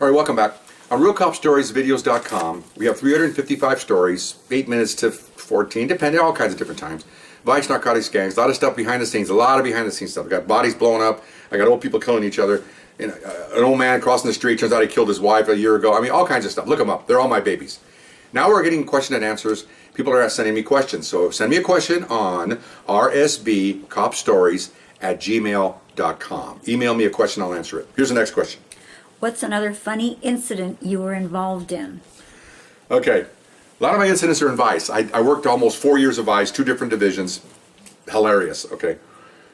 All right, welcome back. On RealCopStoriesVideos.com, we have 355 stories, 8 minutes to 14, depending on all kinds of different times. Vice, narcotics, gangs, a lot of stuff behind the scenes, a lot of behind the scenes stuff. I got bodies blowing up, I got old people killing each other, and an old man crossing the street, turns out he killed his wife a year ago. I mean, all kinds of stuff. Look them up. They're all my babies. Now we're getting question and answers. People are sending me questions. So send me a question on rsbcopstories@gmail.com. Email me a question, I'll answer it. Here's the next question. What's another funny incident you were involved in? Okay. A lot of my incidents are in Vice. I worked almost 4 years of Vice, 2 different divisions. Hilarious. Okay.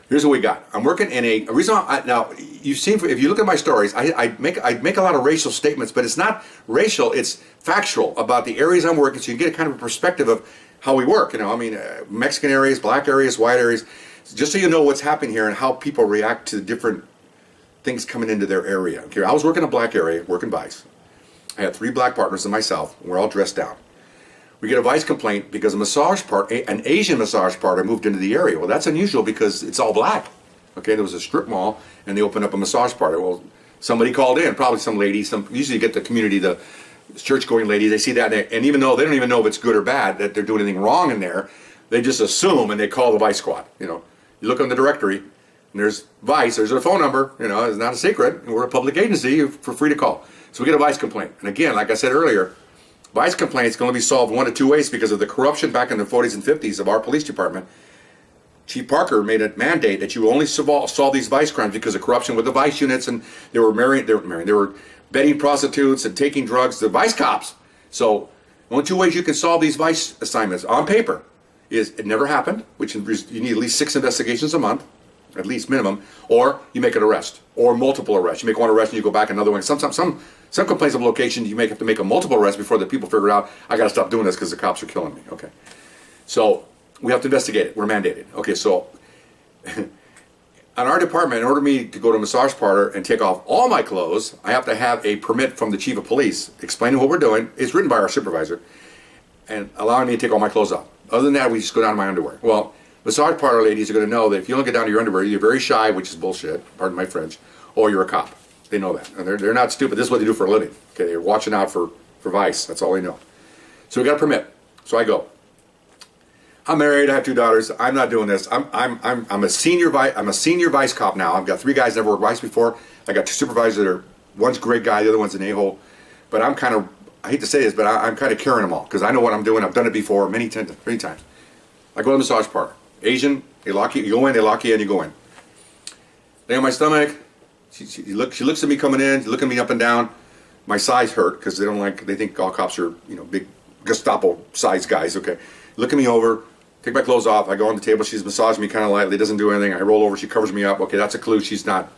Here's what we got. I'm working in a reason. Now you've seen if you look at my stories, I make a lot of racial statements, but it's not racial. It's factual about the areas I'm working, so you get a kind of a perspective of how we work. You know, I mean, Mexican areas, black areas, white areas, just so you know what's happening here and how people react to different things coming into their area. Okay, I was working in a black area, working Vice. I had 3 black partners and myself. And we're all dressed down. We get a Vice complaint because an Asian massage parlor moved into the area. Well, that's unusual because it's all black. Okay, there was a strip mall and they opened up a massage parlor. Well, somebody called in, probably some lady. Usually you get the community, the church-going lady. They see that, and even though they don't even know if it's good or bad, that they're doing anything wrong in there, they just assume and they call the Vice squad. You know, you look on the directory and there's Vice. There's a phone number. You know, it's not a secret. We're a public agency. You're free to call. So we get a Vice complaint, and again, like I said earlier, Vice complaints can only be solved 1 of 2 ways because of the corruption back in the 40s and 50s of our police department. Chief Parker made a mandate that you only solve these Vice crimes because of corruption with the Vice units, and they were bedding prostitutes and taking drugs. The Vice cops. So only 2 ways you can solve these Vice assignments on paper is it never happened, which you need at least 6 investigations a month, at least minimum, or you make an arrest or multiple arrests. You make 1 arrest and you go back another one. Some complaints of location, you may have to make a multiple arrest before the people figure out, I got to stop doing this because the cops are killing me. Okay. So we have to investigate it. We're mandated. Okay, so on our department, in order for me to go to a massage parlor and take off all my clothes, I have to have a permit from the chief of police explaining what we're doing. It's written by our supervisor and allowing me to take all my clothes off. Other than that, we just go down to my underwear. Well, massage parlor ladies are going to know that if you don't get down to your underwear, you're very shy, which is bullshit, pardon my French, or you're a cop. They know that. And they're not stupid. This is what they do for a living. Okay, they're watching out for Vice. That's all they know. So we got a permit. So I go. I'm married. I have 2 daughters. I'm not doing this. I'm a senior Vice cop now. I've got 3 guys that never worked Vice before. I got 2 supervisors that are, one's a great guy, the other one's an a-hole. But I hate to say this, but I'm kind of carrying them all because I know what I'm doing. I've done it before many times. I go to the massage parlor. Asian, they lock you go in, they lock you in, you go in. Lay on my stomach. She looks at me coming in, she's looking at me up and down. My size hurt because they think all cops are, you know, big Gestapo size guys. Okay, look at me over, take my clothes off. I go on the table. She's massaging me kind of lightly, doesn't do anything. I roll over, she covers me up. Okay, that's a clue. She's not.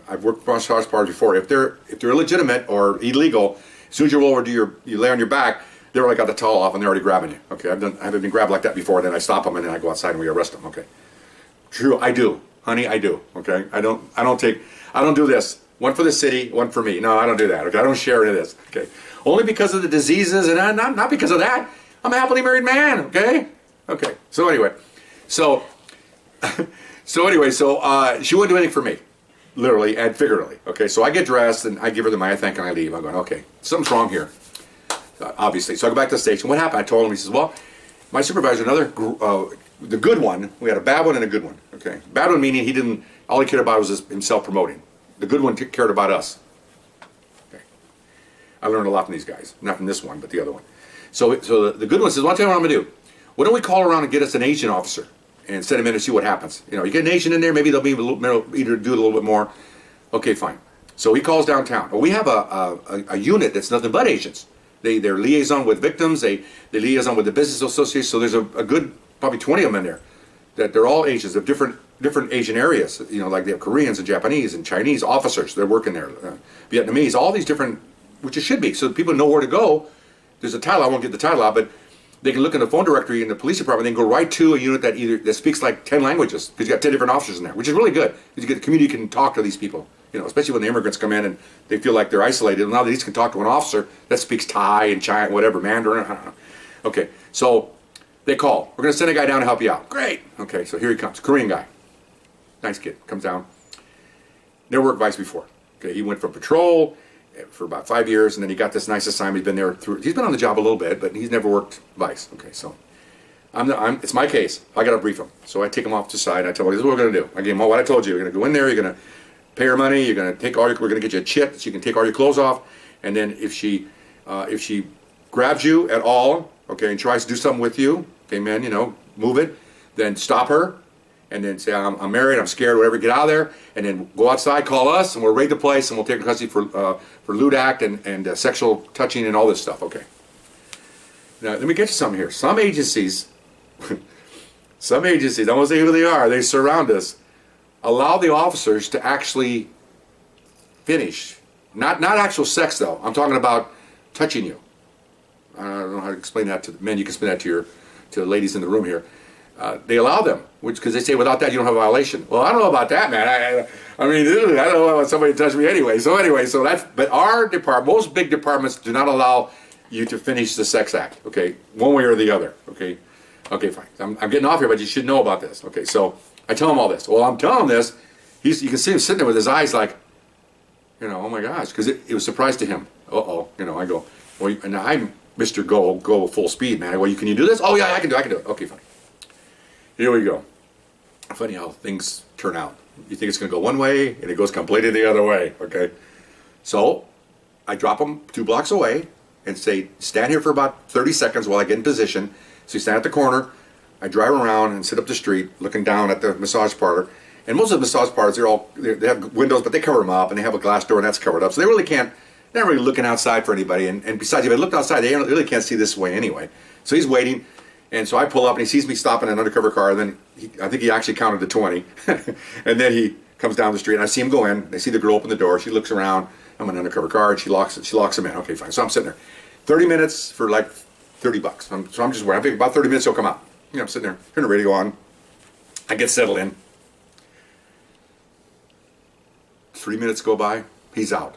I've worked for massage parlors before. If they're illegitimate or illegal, as soon as you roll over, you lay on your back. They already got the towel off and they're already grabbing you. Okay, I haven't been grabbed like that before. Then I stop them and then I go outside and we arrest them. Okay, true, I do, honey, I do. Okay, I don't do this. One for the city, one for me. No, I don't do that. Okay, I don't share any of this. Okay, only because of the diseases and not because of that. I'm a happily married man. Okay. So anyway, so she wouldn't do anything for me, literally and figuratively. Okay, so I get dressed and I give her the my thank and I leave. I'm going, okay, something's wrong here. Obviously, so I go back to the station. What happened? I told him. He says, well, my supervisor, the good one, we had a bad one and a good one. Okay, bad one meaning all he cared about was himself promoting. The good one cared about us. Okay, I learned a lot from these guys, not from this one, but the other one. So the good one says, well, I'll tell you what I'm going to do. Why don't we call around and get us an Asian officer and send him in to see what happens? You know, you get an Asian in there, maybe they'll be able to do it a little bit more. Okay, fine. So he calls downtown. Well, we have a unit that's nothing but Asians. They're liaison with victims. They liaison with the business associates. So there's a good probably 20 of them in there. That they're all Asians of different Asian areas. You know, like they have Koreans and Japanese and Chinese officers. They're working there. Vietnamese, all these different, which it should be. So people know where to go. There's a title. I won't get the title out, but they can look in the phone directory in the police department. They can go right to a unit that speaks like 10 languages because you got 10 different officers in there, which is really good. Because you get the community can talk to these people. You know, especially when the immigrants come in and they feel like they're isolated. Now they just can talk to an officer that speaks Thai and China, whatever, Mandarin. I don't know. Okay, so they call. We're going to send a guy down to help you out. Great. Okay, so here he comes. Korean guy. Nice kid. Comes down. Never worked Vice before. Okay, he went from patrol for about 5 years, and then he got this nice assignment. He's been there he's been on the job a little bit, but he's never worked vice. Okay, so it's my case. I got to brief him. So I take him off to the side. And I tell him, this is what we're going to do. I gave him what I told you. You're going to go in there. You're going to pay her money. You're going to take we're going to get you a chit so you can take all your clothes off. And then if she grabs you at all, okay, and tries to do something with you, okay, man, move it. Then stop her. And then say, I'm married, I'm scared, whatever, get out of there, and then go outside, call us, and we'll raid the place, and we'll take custody for lewd act and sexual touching and all this stuff, okay. Now, let me get you something here. Some agencies, I won't say who they are, they surround us, allow the officers to actually finish. Not actual sex, though. I'm talking about touching you. I don't know how to explain that to the men. You can explain that to the ladies in the room here. They allow them, because they say without that you don't have a violation. Well, I don't know about that, man. I mean, I don't want somebody to touch me anyway. So but our department, most big departments do not allow you to finish the sex act. Okay, one way or the other. Okay, fine. I'm getting off here, but you should know about this. Okay, so I tell him all this. Well, I'm telling him this. You can see him sitting there with his eyes like, oh my gosh, because it was a surprise to him. I go, well, and I'm Mr. Go full speed, man. Well, can you do this? Oh yeah, I can do it. Okay, fine. Here we go. Funny how things turn out. You think it's going to go one way, and it goes completely the other way, okay? So, I drop them 2 blocks away and say, stand here for about 30 seconds while I get in position. So you stand at the corner, I drive around and sit up the street looking down at the massage parlor. And most of the massage parlors, they have windows, but they cover them up, and they have a glass door, and that's covered up. So they really can't, they're not really looking outside for anybody. And besides, if they looked outside, they really can't see this way anyway. So he's waiting. And so I pull up, and he sees me stopping an undercover car, and then I think he actually counted to 20. And then he comes down the street, and I see him go in. I see the girl open the door. She looks around. I'm in an undercover car, and she locks him in. Okay, fine. So I'm sitting there. 30 minutes for like $30. So I'm just waiting. I think about 30 minutes he'll come out. I'm sitting there, turn the radio on. I get settled in. 3 minutes go by. He's out.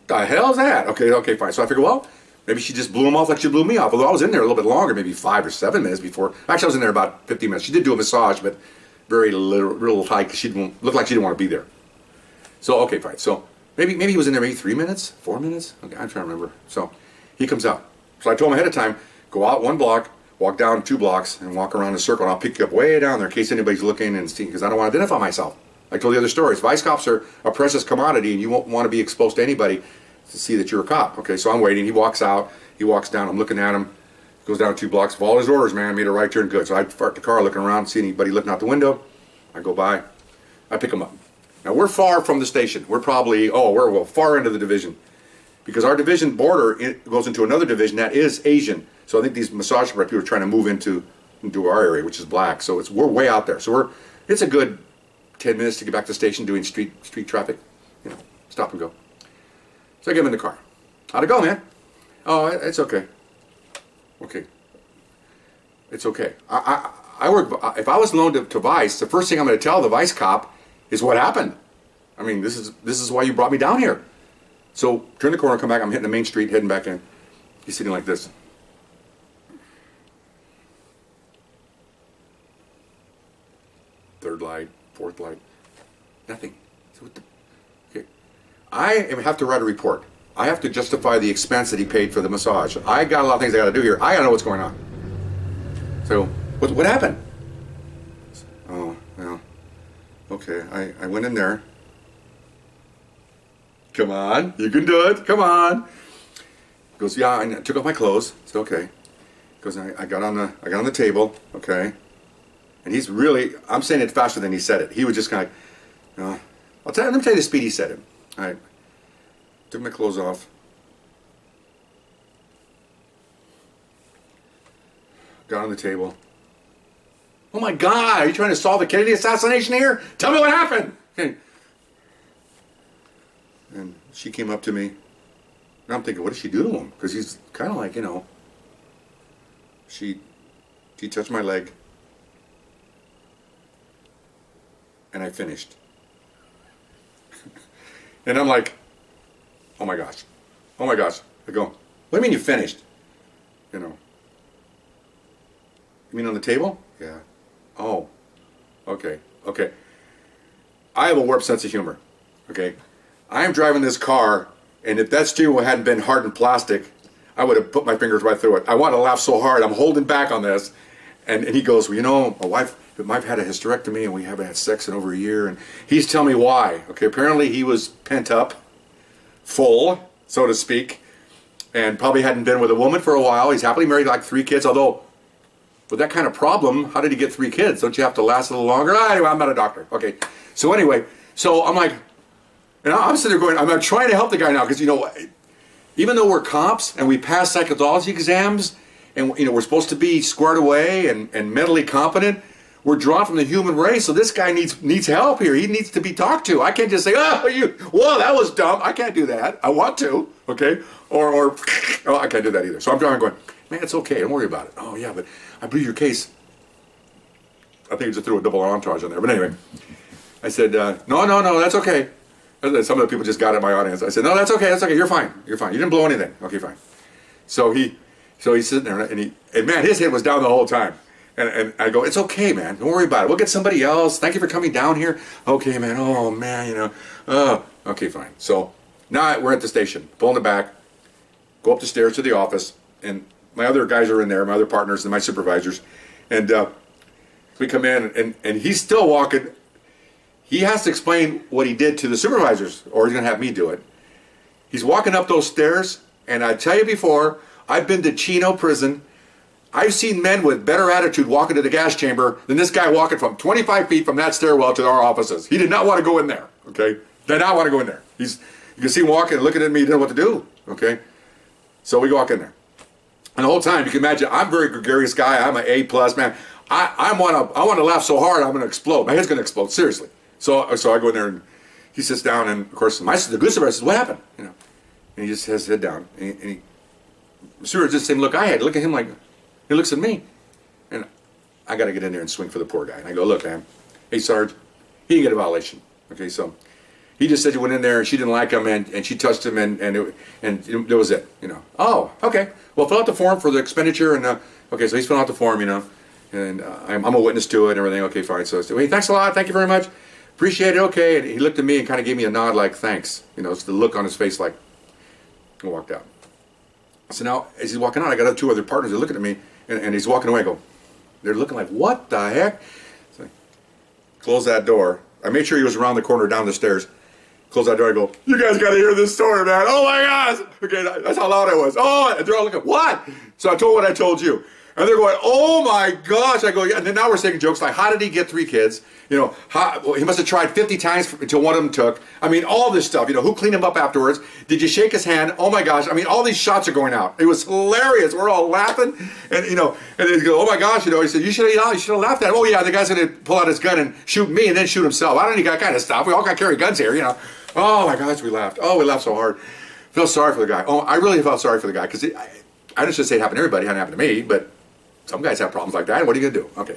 The hell's that? Okay, fine. So I figure, well, maybe she just blew him off like she blew me off. Although I was in there a little bit longer, maybe 5 or 7 minutes before. Actually, I was in there about 15 minutes. She did do a massage, but very little tight because she looked like she didn't want to be there. So, okay, fine. So maybe he was in there maybe 3 minutes, 4 minutes. Okay, I'm trying to remember. So he comes out. So I told him ahead of time, go out 1 block, walk down 2 blocks, and walk around a circle. And I'll pick you up way down there in case anybody's looking and seeing, because I don't want to identify myself. I told the other stories. Vice cops are a precious commodity, and you won't want to be exposed to anybody to see that you're a cop. Okay, so I'm waiting. He walks out. He walks down. I'm looking at him. Goes down 2 blocks. Follow his orders, man. Made a right turn. Good. So I park the car, looking around, see anybody looking out the window. I go by. I pick him up. Now, we're far from the station. We're probably, we're far into the division. Because our division border goes into another division that is Asian. So I think these massage people are trying to move into our area, which is black. So we're way out there. So it's a good 10 minutes to get back to the station doing street traffic. Stop and go. So I get him in the car. How'd it go, man? Oh, it's okay. Okay. It's okay. I work. If I was loaned to Vice, the first thing I'm going to tell the Vice cop is what happened. I mean, this is why you brought me down here. So turn the corner, come back. I'm hitting the main street, heading back in. He's sitting like this. Third light, fourth light, nothing. So what the? Okay. I have to write a report. I have to justify the expense that he paid for the massage. I got a lot of things I got to do here. I got to know what's going on. So what happened? Oh, well, okay. I went in there. Come on, you can do it. Come on. He goes, yeah. I took off my clothes. I said, okay. He goes, I got on the table. Okay. And he's really, I'm saying it faster than he said it. He was just kind of, let me tell you the speed he said it. All right. Took my clothes off. Got on the table. Oh my God, are you trying to solve the Kennedy assassination here? Tell me what happened. Okay. And she came up to me. And I'm thinking, what did she do to him? Because he's kind of like, she touched my leg. And I finished. And I'm like, oh my gosh. I go, what do you mean you finished? You mean on the table? Yeah. Oh, okay. I have a warped sense of humor. Okay. I am driving this car And if that steering wheel hadn't been hardened plastic, I would have put my fingers right through it. I want to laugh so hard. I'm holding back on this. And he goes, well, you know, my wife had a hysterectomy and we haven't had sex in over a year. And he's telling me why. Okay, apparently he was pent up, full, so to speak, and probably hadn't been with a woman for a while. He's happily married, like 3 kids, although with that kind of problem, how did he get 3 kids? Don't you have to last a little longer? Anyway, I'm not a doctor. Okay, so anyway, so I'm like, and I'm sitting there going, I'm trying to help the guy now because, you know, even though we're cops and we pass psychology exams and, you know, we're supposed to be squared away and mentally competent, we're drawn from the human race. So this guy needs help here. He needs to be talked to. I can't just say, whoa, that was dumb. I can't do that. I want to, okay? Or oh, I can't do that either. So I'm driving going, man, it's okay. Don't worry about it. Oh, yeah, but I believe your case. I think I just threw a double entourage on there. But anyway, I said, no, that's okay. Some of the people just got in my audience. I said, no, that's okay. You're fine. You didn't blow anything. Okay, fine. So he's sitting there, and man, his head was down the whole time. And I go, it's okay, man. Don't worry about it. We'll get somebody else. Thank you for coming down here. Okay, man. Oh, man, you know. Okay, fine. So now we're at the station. Pull in the back. Go up the stairs to the office. And my other guys are in there, my other partners and my supervisors. And we come in, and he's still walking. He has to explain what he did to the supervisors, or he's going to have me do it. He's walking up those stairs, and I tell you before, I've been to Chino prison. I've seen men with better attitude walking to the gas chamber than this guy walking from 25 feet from that stairwell to our offices. He did not want to go in there, okay? Did not want to go in there. You can see him walking and looking at me, he didn't know what to do, okay? So we walk in there. And the whole time, you can imagine, I'm a very gregarious guy. I'm an A+, man. I want to laugh so hard, I'm going to explode. My head's going to explode, seriously. So I go in there, and he sits down, and of course, the good supervisor says, what happened? You know, and he just has his head down. And the supervisor just saying, look, I had to look at him like, he looks at me, and I got to get in there and swing for the poor guy. And I go, look, man, hey, Sarge, he didn't get a violation. Okay, so he just said you went in there, and she didn't like him, and she touched him, and that was it, you know. Oh, okay. Well, fill out the form for the expenditure, and okay, so he's filling out the form, you know, and I'm a witness to it and everything. Okay, fine. So I said, hey, thanks a lot. Thank you very much. Appreciate it. Okay. And he looked at me and kind of gave me a nod like, thanks. You know, it's the look on his face like, and walked out. So now, as he's walking out, I got 2 other partners that are looking at me, and he's walking away. I go, they're looking like, what the heck? So I close that door. I made sure he was around the corner down the stairs. Close that door. I go, you guys got to hear this story, man. Oh my gosh. Okay, that's how loud I was. Oh, and they're all looking, what? So I told what I told you. And they're going, oh my gosh. I go, yeah. And then now we're saying jokes like, how did he get 3 kids? You know, well, he must have tried 50 times until one of them took. I mean, all this stuff. You know, who cleaned him up afterwards? Did you shake his hand? Oh my gosh. I mean, all these shots are going out. It was hilarious. We're all laughing. And, you know, and they go, oh my gosh. You know, he said, you should have laughed at him. Oh yeah, the guy's going to pull out his gun and shoot me and then shoot himself. I don't need that kind of stuff. We all got to carry guns here, you know. Oh my gosh, we laughed. Oh, we laughed so hard. Felt sorry for the guy. Oh, I really felt sorry for the guy because I didn't just say it happened to everybody. It hadn't happened to me, but some guys have problems like that. What are you going to do?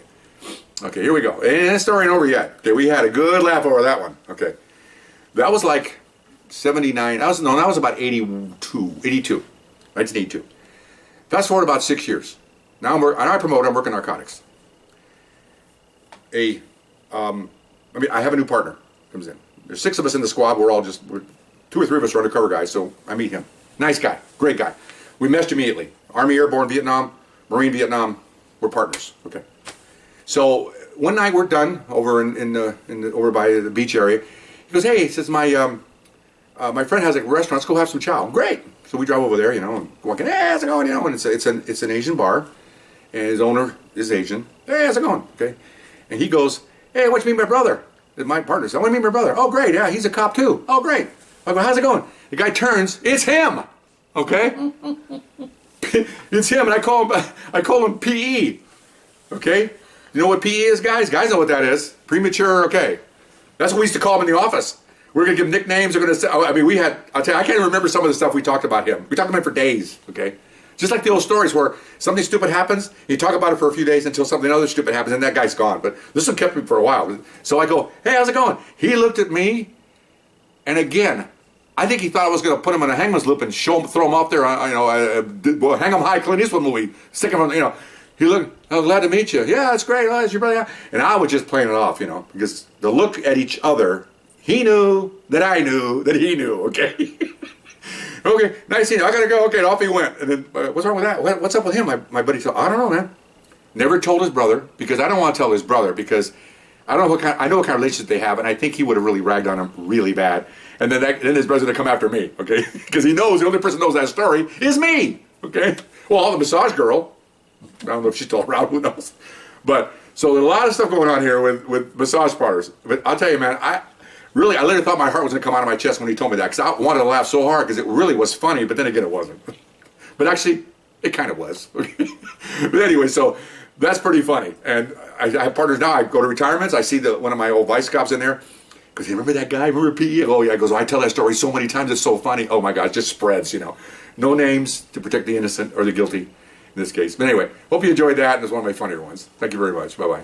Okay, here we go. And the story ain't over yet. Okay, we had a good laugh over that one. Okay. That was like 79. That was about 82. 1982. Fast forward about 6 years. Now I promote, I'm working narcotics. I have a new partner comes in. There's 6 of us in the squad. We're 2 or 3 of us are undercover guys, so I meet him. Nice guy, great guy. We meshed immediately. Army, Airborne, Vietnam, Marine, Vietnam. We're partners. Okay. So one night we're done over over by the beach area. He goes, hey, he says my friend has a restaurant. Let's go have some chow. Great. So we drive over there, you know, and walking. Hey, how's it going? You know, and it's an Asian bar, and his owner is Asian. Hey, how's it going? Okay. And he goes, hey, what do you mean, my brother? My partner said, what do you mean, my brother? Oh, great. Yeah, he's a cop too. Oh, great. I go, how's it going? The guy turns. It's him. Okay. It's him, and I call him PE. Okay. You know what PE is, guys? Guys know what that is. Premature. Okay. That's what we used to call him in the office. We're gonna give him nicknames. We're gonna say. I mean, I'll tell you, I can't even remember some of the stuff we talked about him. We talked about him for days. Okay. Just like the old stories where something stupid happens, you talk about it for a few days until something other stupid happens, and that guy's gone. But this one kept me for a while. So I go, hey, how's it going? He looked at me, and again, I think he thought I was going to put him in a hangman's loop and throw him off there, hang him high, Clint Eastwood movie, stick him on, you know. He looked, oh, glad to meet you. Yeah, it's great. Oh, it's your brother. And I was just playing it off, you know, because the look at each other, he knew that I knew that he knew, okay? Okay, nice seeing you. I gotta go. Okay, and off he went. And then, what's wrong with that? What's up with him? My buddy said, I don't know, man. Never told his brother, because I don't want to tell his brother, because I don't know I know what kind of relationship they have, and I think he would have really ragged on him really bad. And then his brother's gonna come after me, okay? Because he knows the only person who knows that story is me, okay? Well, the massage girl, I don't know if she's still around, who knows? But, so there's a lot of stuff going on here with massage parlors. But I'll tell you, man, I literally thought my heart was gonna come out of my chest when he told me that, because I wanted to laugh so hard, because it really was funny, but then again, it wasn't. But actually, it kind of was. But anyway, so that's pretty funny. And I have partners now. I go to retirements. I see one of my old vice cops in there. Because you remember that guy? Remember PE? Oh, yeah. He goes, I tell that story so many times. It's so funny. Oh, my God. It just spreads, you know. No names to protect the innocent or the guilty in this case. But anyway, hope you enjoyed that. And it's one of my funnier ones. Thank you very much. Bye-bye.